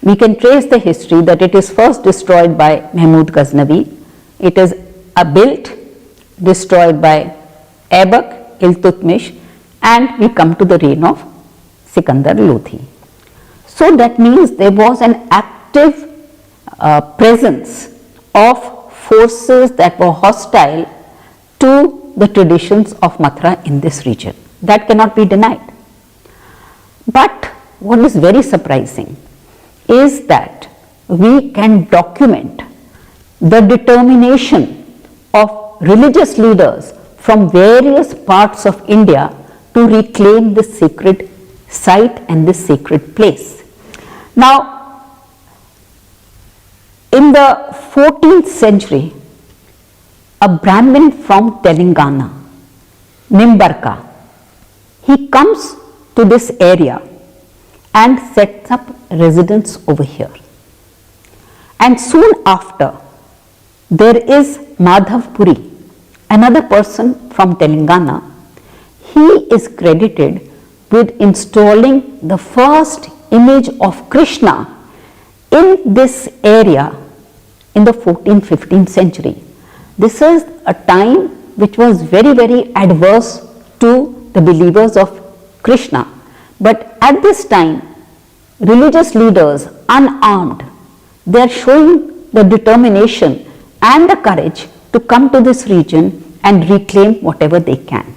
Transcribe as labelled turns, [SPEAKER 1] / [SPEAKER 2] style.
[SPEAKER 1] We can trace the history that it is first destroyed by Mahmud Ghaznavi. It is built, destroyed by Aibak, Iltutmish, and we come to the reign of Sikandar Lodhi. So that means there was an active presence of forces that were hostile to the traditions of Mathura in this region. That cannot be denied. But what is very surprising is that we can document the determination of religious leaders from various parts of India to reclaim this sacred site and this sacred place. Now, in the 14th century, a Brahmin from Telangana, Nimbarka, he comes to this area and sets up residence over here. And soon after, there is Madhav Puri, another person from Telangana. He is credited with installing the first image of Krishna in this area in the 14th-15th century. This is a time which was very, very adverse to the believers of Krishna. But at this time, religious leaders, unarmed, they are showing the determination and the courage to come to this region and reclaim whatever they can.